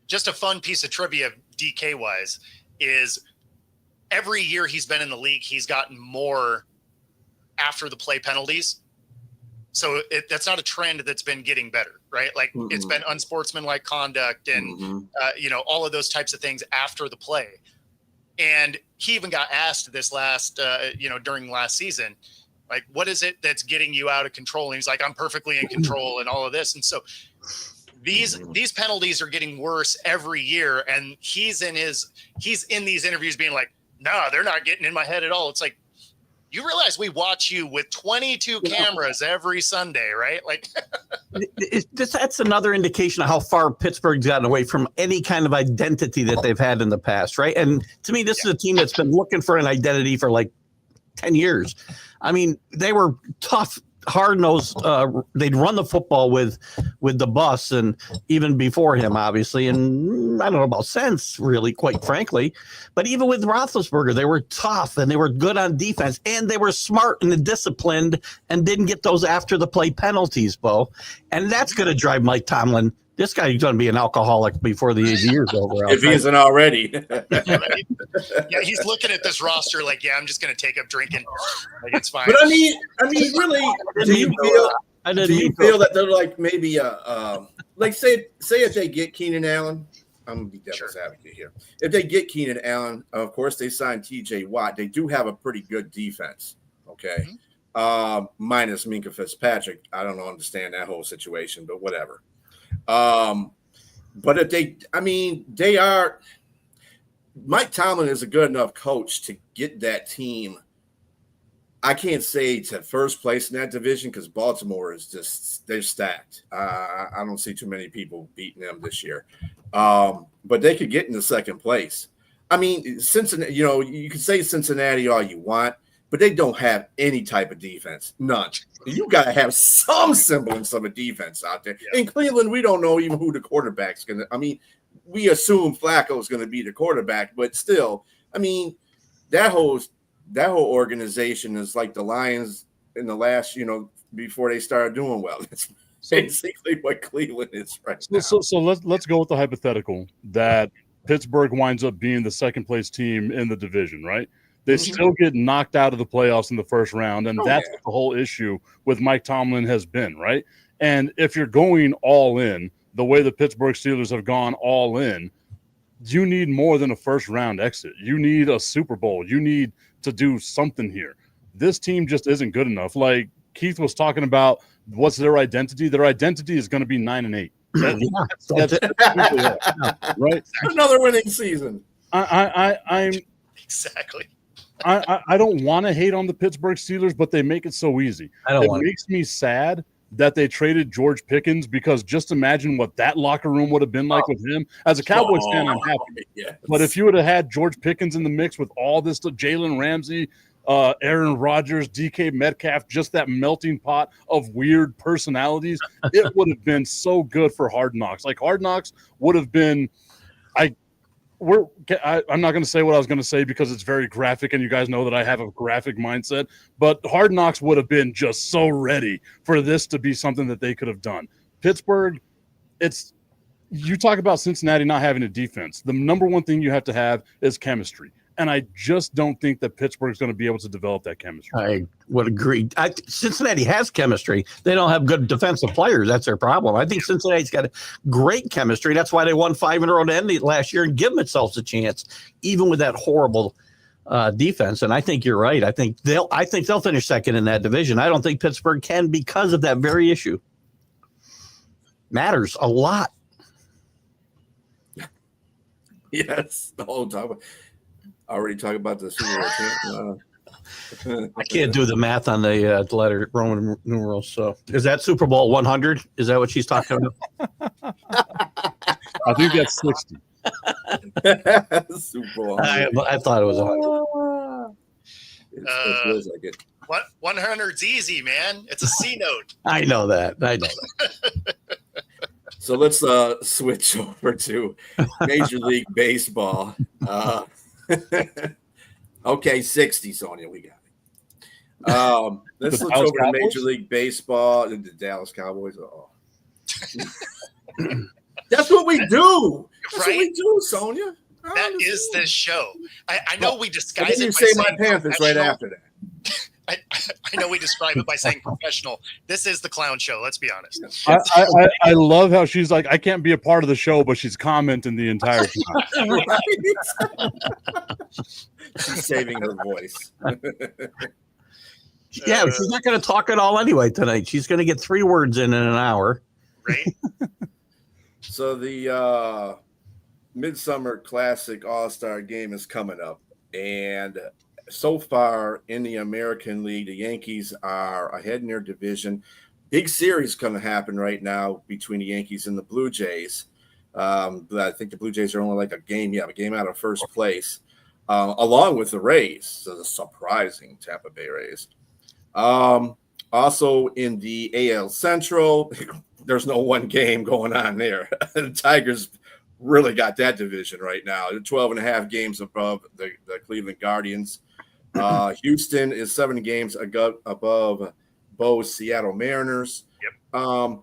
Just a fun piece of trivia, DK wise, is every year he's been in the league, he's gotten more after the play penalties. So that's not a trend that's been getting better, right? Like it's been unsportsmanlike conduct and all of those types of things after the play. And he even got asked this last, during last season, like, what is it that's getting you out of control? And he's like, I'm perfectly in control and all of this. And so these penalties are getting worse every year. And he's in these interviews being like, no, they're not getting in my head at all. It's like, you realize we watch you with 22 cameras every Sunday, right? Like that's another indication of how far Pittsburgh's gotten away from any kind of identity that they've had in the past, right? And to me, this is a team that's been looking for an identity for like 10 years. I mean, they were tough, hard-nosed. They'd run the football with the bus, and even before him, obviously. And I don't know about sense, really, quite frankly. But even with Roethlisberger, they were tough, and they were good on defense, and they were smart and disciplined, and didn't get those after-the-play penalties, Bo. And that's going to drive Mike Tomlin. This guy's going to be an alcoholic before the year's over. If he isn't already. Yeah, he's looking at this roster like, I'm just going to take up drinking. Like, it's fine. But I mean, really, do you feel that they're like maybe like say if they get Keenan Allen, I'm gonna be devil's advocate here. If they get Keenan Allen, of course they signed TJ Watt. They do have a pretty good defense. Okay. minus Minka Fitzpatrick. I don't understand that whole situation, but whatever. But if they are. Mike Tomlin is a good enough coach to get that team. I can't say to first place in that division because Baltimore is they're stacked. I don't see too many people beating them this year. But they could get into second place. I mean, Cincinnati, you can say Cincinnati all you want, but they don't have any type of defense. None. You got to have some semblance of a defense out there. Yeah. In Cleveland, we don't know even who the quarterback's going to – we assume Flacco is going to be the quarterback, but still, that whole organization is like the Lions in the last, before they started doing well. That's basically what Cleveland is right now. So let's go with the hypothetical that Pittsburgh winds up being the second place team in the division, right? They still get knocked out of the playoffs in the first round, and that's what the whole issue with Mike Tomlin has been, right? And if you're going all in, the way the Pittsburgh Steelers have gone all in, you need more than a first-round exit. You need a Super Bowl. You need to do something here. This team just isn't good enough. Like Keith was talking about, what's their identity? Their identity is going to be 9-8. That's right? Another winning season. I'm exactly. I don't want to hate on the Pittsburgh Steelers, but they make it so easy. It makes me sad that they traded George Pickens, because just imagine what that locker room would have been like with him. As a Cowboys fan, I'm happy. Yes. But if you would have had George Pickens in the mix with all this stuff, Jalen Ramsey, Aaron Rodgers, DK Metcalf, just that melting pot of weird personalities, it would have been so good for Hard Knocks. Like Hard Knocks would have been I'm not going to say what I was going to say because it's very graphic, and you guys know that I have a graphic mindset, but Hard Knocks would have been just so ready for this to be something that they could have done. Pittsburgh, you talk about Cincinnati not having a defense. The number one thing you have to have is chemistry. And I just don't think that Pittsburgh's going to be able to develop that chemistry. I would agree. Cincinnati has chemistry. They don't have good defensive players. That's their problem. I think Cincinnati's got great chemistry. That's why they won 5 in a row to end it last year and give themselves a chance, even with that horrible defense. And I think you're right. I think they'll finish second in that division. I don't think Pittsburgh can because of that very issue. Matters a lot. Yes, the whole time. Already talk about the Super Bowl. I can't do the math on the letter Roman numerals. So is that Super Bowl 100? Is that what she's talking about? I think that's 60. Super Bowl. I thought it was 100. It feels like it. What 100's easy, man. It's a C note. I know that. So let's switch over to Major League Baseball. Okay, 60, Sonia, we got it. Let's switch over to Major League Baseball. The Dallas Cowboys. That's what we do. That's what we do, Sonia. That is this show. I know we disguise it. You say my Panthers right after that. I know we describe it by saying professional. This is the clown show. Let's be honest. I love how she's like, I can't be a part of the show, but she's commenting the entire time. She's saving her voice. Yeah, she's not going to talk at all anyway tonight. She's going to get 3 words in an hour. Right. So the Midsummer Classic All-Star Game is coming up, and so far in the American League, the Yankees are ahead in their division. Big series going to happen right now between the Yankees and the Blue Jays. But I think the Blue Jays are only like a game out of first place, along with the Rays. So the surprising Tampa Bay Rays. Also in the AL Central, there's no one game going on there. The Tigers really got that division right now. They're 12.5 games above the Cleveland Guardians. Houston is 7 games above both Seattle Mariners. Yep.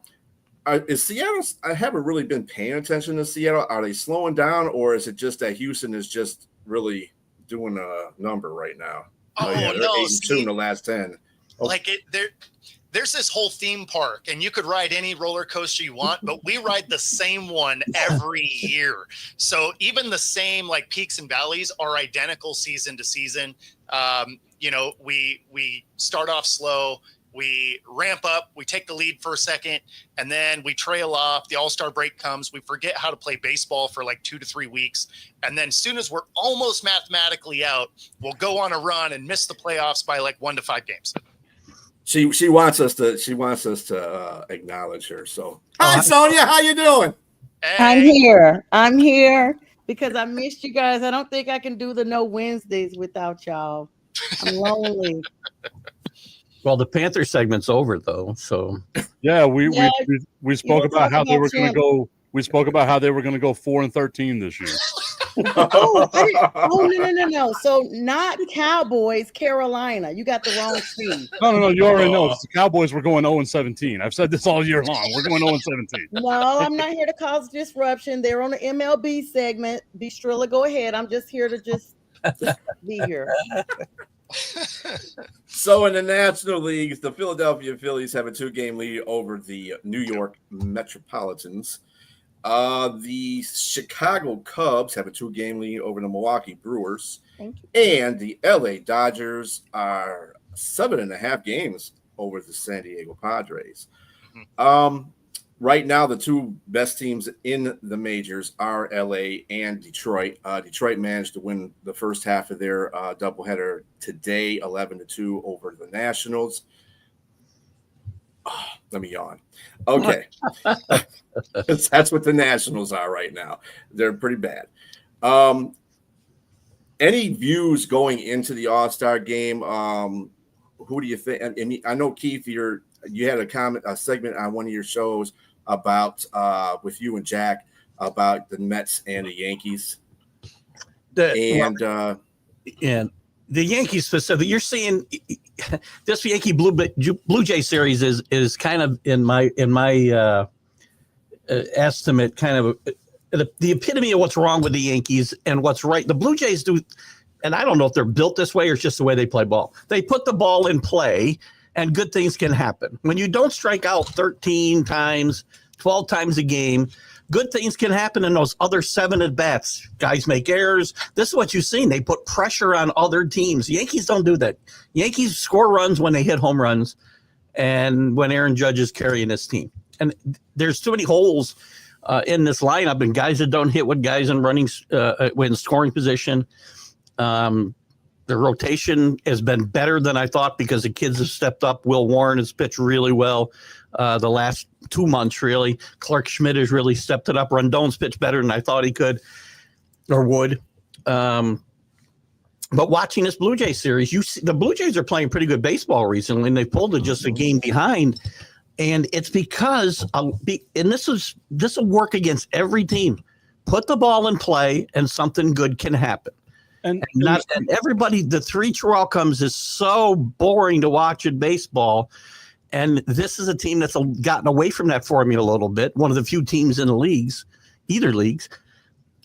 Is Seattle? I haven't really been paying attention to Seattle. Are they slowing down, or is it just that Houston is just really doing a number right now? Oh, they're no, 8-2 in the last 10. like there's this whole theme park, and you could ride any roller coaster you want, but we ride the same one every year. So even the same like peaks and valleys are identical season to season. You know, we start off slow, we ramp up, we take the lead for a second, and then we trail off. The All-Star break comes. We forget how to play baseball for like 2 to 3 weeks. And then as soon as we're almost mathematically out, we'll go on a run and miss the playoffs by like 1 to 5 games. She wants us to acknowledge her. So hi, Sonia, how you doing? Hey. I'm here because I missed you guys. I don't think I can do the No Wednesdays without y'all. I'm lonely. Well, the Panther segment's over though, so yeah, we spoke about how they were going to go. We spoke about how they were going to go 4-13 this year. No. So not Cowboys, Carolina. You got the wrong team. No. You already know the Cowboys were going 0-17. I've said this all year long. We're going 0-17. No, I'm not here to cause disruption. They're on the MLB segment. BSTRILLA, go ahead. I'm just here to just be here. So in the National Leagues, the Philadelphia Phillies have a 2-game lead over the New York Metropolitans. The Chicago Cubs have a 2-game lead over the Milwaukee Brewers. And the LA Dodgers are 7.5 games over the San Diego Padres. Right now, the 2 best teams in the majors are LA and Detroit. Detroit managed to win the first half of their doubleheader today, 11-2 over the Nationals. Oh, let me yawn. Okay. That's what the Nationals are right now. They're pretty bad. Any views going into the All-Star game? Who do you think? And I know, Keith, you had a segment on one of your shows about with you and Jack about the Mets and the Yankees. And the Yankees specific, you're seeing this Yankee Blue Jay series is kind of in my estimate kind of the epitome of what's wrong with the Yankees and what's right. The Blue Jays do, and I don't know if they're built this way or it's just the way they play ball. They put the ball in play, and good things can happen. When you don't strike out 13 times, 12 times a game, good things can happen in those other 7 at-bats. Guys make errors. This is what you've seen. They put pressure on other teams. Yankees don't do that. Yankees score runs when they hit home runs and when Aaron Judge is carrying his team. And there's too many holes in this lineup and guys that don't hit with guys in running in scoring position. The rotation has been better than I thought because the kids have stepped up. Will Warren has pitched really well the last 2 months, really. Clark Schmidt has really stepped it up. Rondon's pitched better than I thought he could or would. But watching this Blue Jays series, you see the Blue Jays are playing pretty good baseball recently, and they pulled it just a game behind. And it's because, and this will work against every team. Put the ball in play, and something good can happen. And everybody, the 3 true outcomes is so boring to watch in baseball. And this is a team that's gotten away from that formula a little bit. One of the few teams in the leagues, either leagues.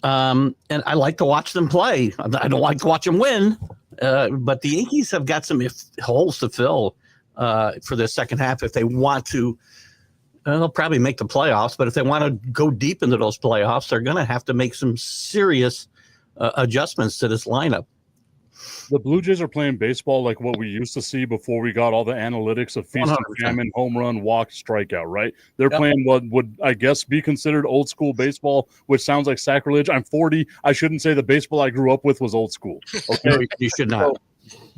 And I like to watch them play. I don't like to watch them win. But the Yankees have got some holes to fill for the second half if they want to. They'll probably make the playoffs. But if they want to go deep into those playoffs, they're going to have to make some serious adjustments to this lineup. The Blue Jays are playing baseball like what we used to see before we got all the analytics of feast 100%. And famine, home run, walk, strikeout, right? They're playing what would, I guess, be considered old school baseball, which sounds like sacrilege. I'm 40. I shouldn't say the baseball I grew up with was old school. Okay, you should not.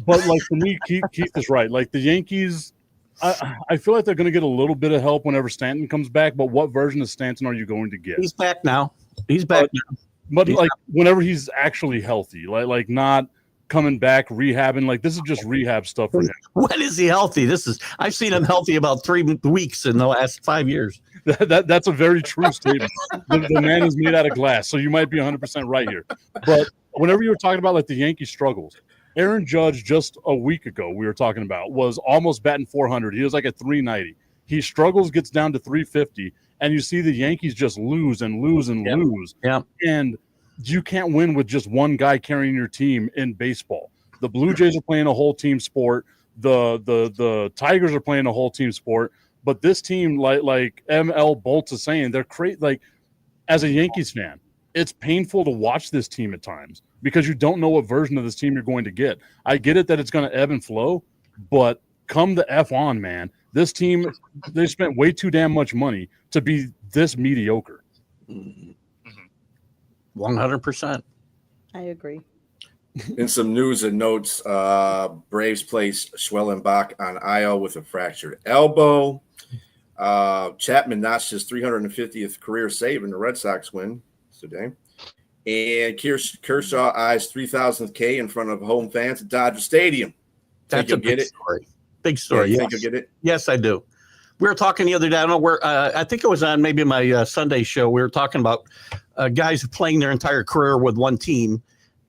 But like for me, Keith is right. Like the Yankees, I feel like they're going to get a little bit of help whenever Stanton comes back. But what version of Stanton are you going to get? He's back now. He's back now. But like whenever he's actually healthy, like not coming back, rehabbing, like this is just rehab stuff for him. When is he healthy? I've seen him healthy about 3 weeks in the last 5 years. That's a very true statement. The man is made out of glass, so you might be 100% right here. But whenever you were talking about like the Yankee struggles, Aaron Judge just a week ago we were talking about was almost batting 400. He was like at 390. He struggles, gets down to 350. And you see the Yankees just lose and lose and lose. Yeah. And you can't win with just one guy carrying your team in baseball. The Blue Jays are playing a whole team sport. The Tigers are playing a whole team sport, but this team, like ML Bolts is saying, they're like as a Yankees fan, it's painful to watch this team at times because you don't know what version of this team you're going to get. I get it that it's going to ebb and flow, but come the F on, man. This team, they spent way too damn much money to be this mediocre. 100%. I agree. In some news and notes, Braves placed Schwellenbach on IL with a fractured elbow. Chapman notched his 350th career save in the Red Sox win today. And Kershaw eyes 3,000th K in front of home fans at Dodger Stadium. That's a big story. Big story. You Yes. think you'll get it? Yes, I do. We were talking the other day. I don't know where. I think it was on maybe my Sunday show. We were talking about guys playing their entire career with one team,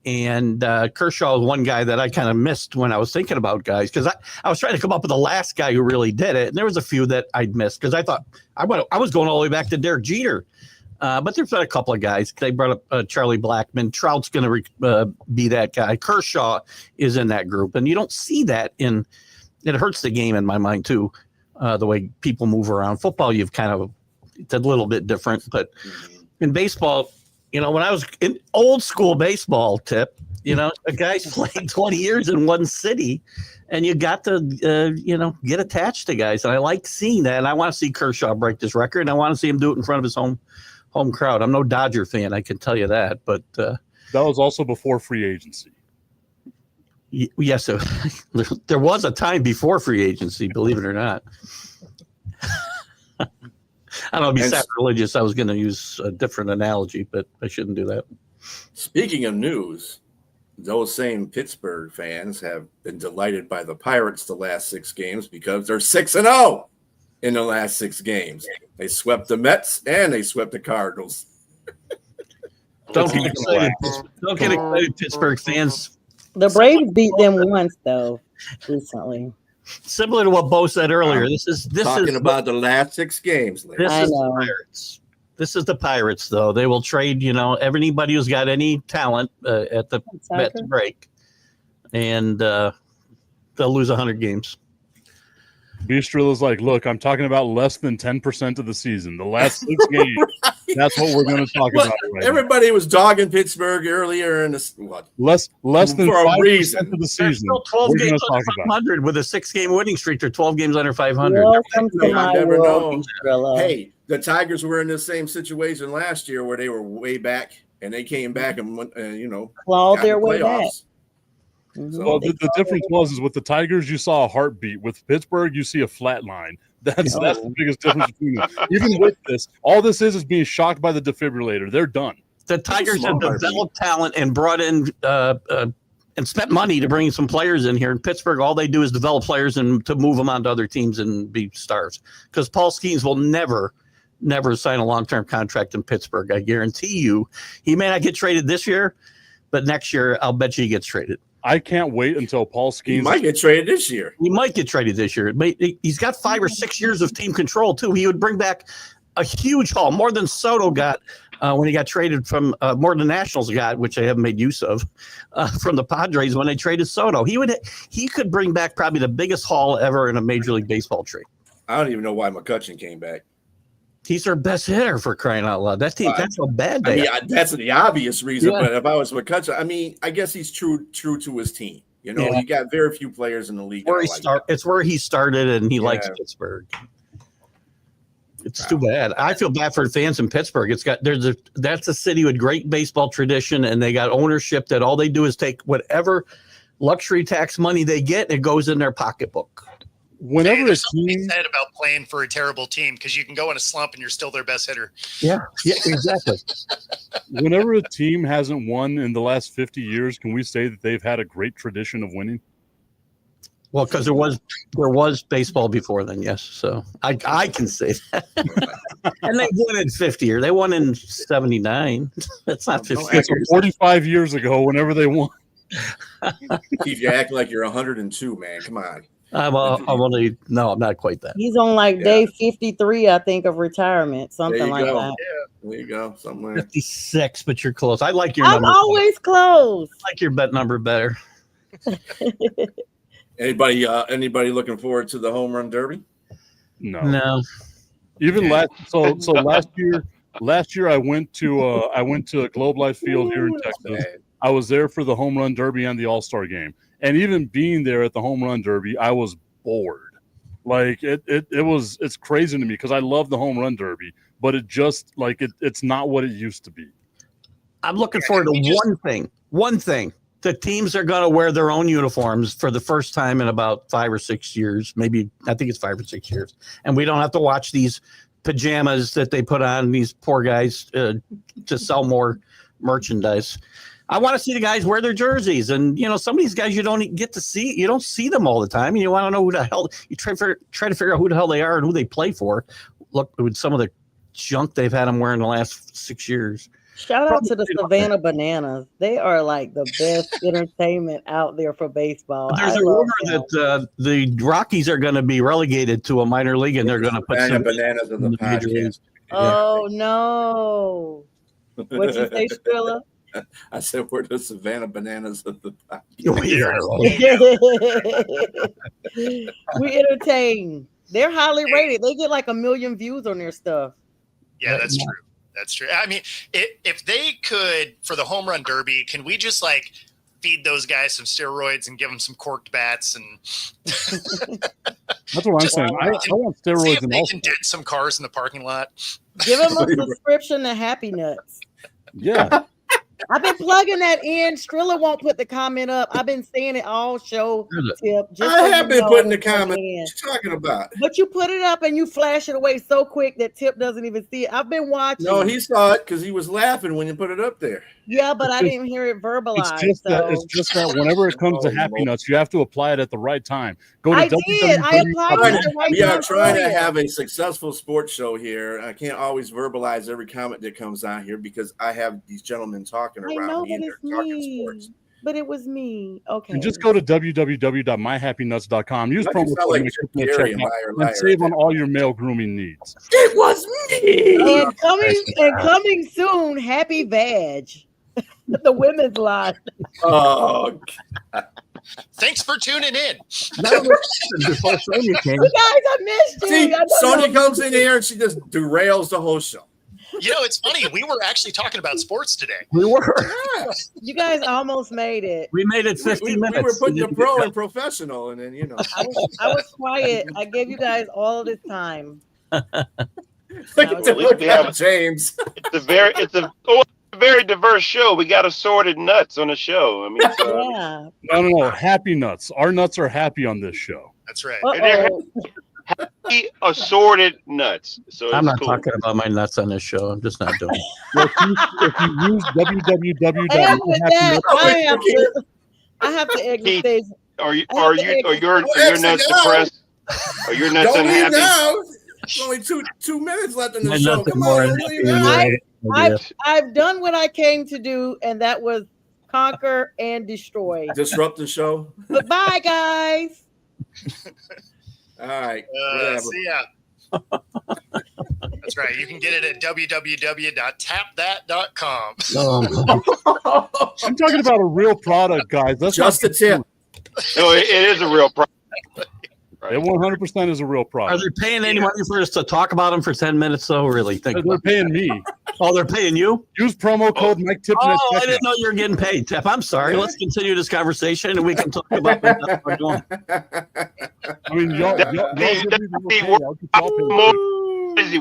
and Kershaw was one guy that I kind of missed when I was thinking about guys because I was trying to come up with the last guy who really did it, and there was a few that I'd missed because I thought I was going all the way back to Derek Jeter, but there's been a couple of guys. They brought up Charlie Blackmon. Trout's going to be that guy. Kershaw is in that group, and you don't see that in. It hurts the game in my mind too. The way people move around. Football, you've kind of, it's a little bit different, but in baseball, when I was in old school baseball, Tip, a guy's played 20 years in one city, and you got to, get attached to guys. And I like seeing that. And I want to see Kershaw break this record, and I want to see him do it in front of his home crowd. I'm no Dodger fan, I can tell you that, but that was also before free agency. Yes, there was a time before free agency, believe it or not. I don't know, be sacrilegious. I was going to use a different analogy, but I shouldn't do that. Speaking of news, those same Pittsburgh fans have been delighted by the Pirates the last 6 games because they're 6-0 in the last 6 games. They swept the Mets and they swept the Cardinals. Don't get excited. Don't get excited, Pittsburgh fans. The Braves beat them once, though, recently. Similar to what Bo said earlier, this is talking about the last 6 games. This is the Pirates. This is the Pirates, though. They will trade, everybody who's got any talent at the Mets break, and they'll lose 100 games. BSTRILLA's like, look, I'm talking about less than 10% of the season. The last 6 games. That's what we're going to talk about. Right everybody was dogging Pittsburgh earlier in this. What? Less than 5% of the season. Still 12 games under 500 with a 6-game winning streak. They're 12 games under 500. Welcome to my world, BSTRILLA. Hey, the Tigers were in the same situation last year where they were way back, and they came back and clawed their way back. Well, the difference was with the Tigers, you saw a heartbeat. With Pittsburgh, you see a flat line. That's the biggest difference between them. Even with this, all this is being shocked by the defibrillator. They're done. The Tigers have developed talent and brought in and spent money to bring some players in here. In Pittsburgh, all they do is develop players and to move them onto other teams and be stars. Because Paul Skeens will never sign a long-term contract in Pittsburgh. I guarantee you. He may not get traded this year, but next year, I'll bet you he gets traded. I can't wait until Paul Skeens. He might get traded this year. He might get traded this year. He's got 5 or 6 years of team control, too. He would bring back a huge haul, more than Soto got when he got traded from more than the Nationals got, which they haven't made use of, from the Padres when they traded Soto. He could bring back probably the biggest haul ever in a Major League Baseball trade. I don't even know why McCutchen came back. He's their best hitter, for crying out loud. That team, that's how bad they are. That's the obvious reason. Yeah. But if I was McCutchen, I guess he's true to his team. You got very few players in the league. It's where he started, and he likes Pittsburgh. It's too bad. I feel bad for the fans in Pittsburgh. That's a city with great baseball tradition, and they got ownership that all they do is take whatever luxury tax money they get, and it goes in their pocketbook. Whenever there's something said about playing for a terrible team because you can go in a slump and you're still their best hitter. Yeah, exactly. Whenever a team hasn't won in the last 50 years, can we say that they've had a great tradition of winning? Well, because there was baseball before then, yes. So I can say that. And they won in 50 years. They won in 79. That's not 50 years. 45 years ago, whenever they won. Keith, you act like you're 102, man. Come on. I'm not quite that. He's on day 53, I think, of retirement, something like that. Yeah, there you go, somewhere. 56, but you're close. I like your number. I'm always close. I like your bet number better. Anybody looking forward to the home run derby? No. Even last year I went to Globe Life Field here in Texas. I was there for the home run derby and the All-Star game. And even being there at the home run derby, I was bored. Like it's crazy to me because I love the home run derby, but it's not what it used to be. I'm looking forward to one thing. The teams are going to wear their own uniforms for the first time in about 5 or 6 years. Maybe I think it's 5 or 6 years. And we don't have to watch these pajamas that they put on these poor guys to sell more merchandise. I want to see the guys wear their jerseys. And, some of these guys you don't get to see. You don't see them all the time. And you want to know who the hell. You try to figure out who the hell they are and who they play for. Look, with some of the junk they've had them wearing the last 6 years. Shout out to the Savannah Bananas. They are like the best entertainment out there for baseball. There's a rumor that the Rockies are going to be relegated to a minor league, and they're going to put some Bananas in the podcast. Oh, no. What'd you say, Strilla? I said we're the Savannah Bananas of the We entertain. They're highly rated. They get like 1 million views on their stuff. Yeah, that's true. That's true. I mean, if they could, for the home run derby, can we just feed those guys some steroids and give them some corked bats? And that's what I'm saying. I want steroids. See if they can dent some cars in the parking lot. Give them a subscription to Happy Nuts. Yeah. I've been plugging that in. Strilla won't put the comment up. I've been saying it all show. Tip. I have been putting the comment. What you talking about? But you put it up and you flash it away so quick that Tip doesn't even see it. I've been watching. No, he saw it because he was laughing when you put it up there. Yeah, but I didn't hear it verbalized. It's just that whenever it comes to Happy Nuts, you have to apply it at the right time. I applied it at the right time. We are trying to have a successful sports show here. I can't always verbalize every comment that comes out here because I have these gentlemen talking around me and they're talking sports. But it was me. Okay. And just go to www.myhappynuts.com. Use promo code and save on all your male grooming needs. It was me. And coming soon, Happy Vag. The women's line. Oh, God. Thanks for tuning in. You guys, I missed you. See, Sonya comes in here and she just derails the whole show. It's funny. We were actually talking about sports today. We were. You guys almost made it. We made it 50 minutes. We were putting the pro and professional, and then I was quiet. I gave you guys all this time. Look at James. It's a very diverse show. We got assorted nuts on the show. I mean, yeah. No. Happy nuts. Our nuts are happy on this show. That's right. Happy assorted nuts. So I'm not talking about my nuts on this show. I'm just not doing it. Well, if you use www. I have to exit stage. Are your nuts depressed? Are your nuts unhappy? There's only two minutes left in the show. Come on. I've done what I came to do, and that was conquer and destroy. Disrupt the show. Goodbye, guys. All right. See ya. That's right. You can get it at www.tapthat.com. I'm talking about a real product, guys. That's just a tip. No, it is a real product. It 100% is a real product. Are they paying any money for us to talk about them for 10 minutes, though? Really? They're paying me. Oh, they're paying you? Use promo code Mike Tipton. Oh, I didn't know you were getting paid, Tip. I'm sorry. Let's continue this conversation, and we can talk about what we're doing. I mean, y'all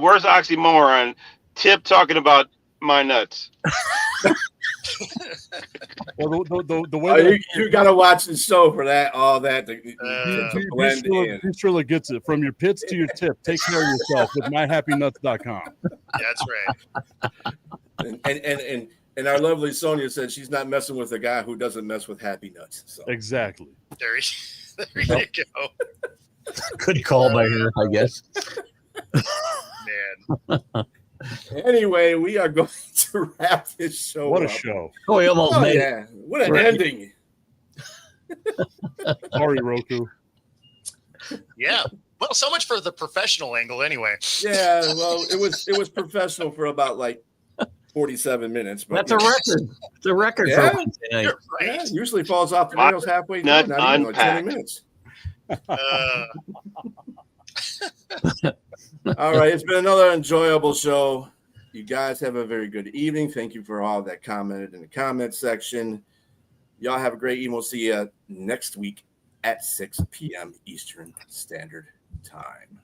worst oxymoron. Tip talking about my nuts. Well, the way you got to watch the show for that, all that to blend in. BSTRILLA gets it from your pits to your tip. Take care of yourself with myhappynuts.com. That's right. And our lovely Sonya said she's not messing with a guy who doesn't mess with Happy Nuts. So. Exactly. There you go. Good call by her, I guess. Man. Anyway, we are going to wrap this show What up. a show. Oh, we almost made it. What an ending. Sorry, Roku. Yeah. Well, so much for the professional angle anyway. Yeah, well, it was professional for about 47 minutes. But that's a record. It's a record for Wednesday night. You're right. Yeah, usually falls off the rails halfway through, not even 20 minutes. All right, it's been another enjoyable show. You guys have a very good evening. Thank you for all that commented in the comment section. Y'all have a great evening. We'll see you next week at 6 p.m. Eastern Standard Time.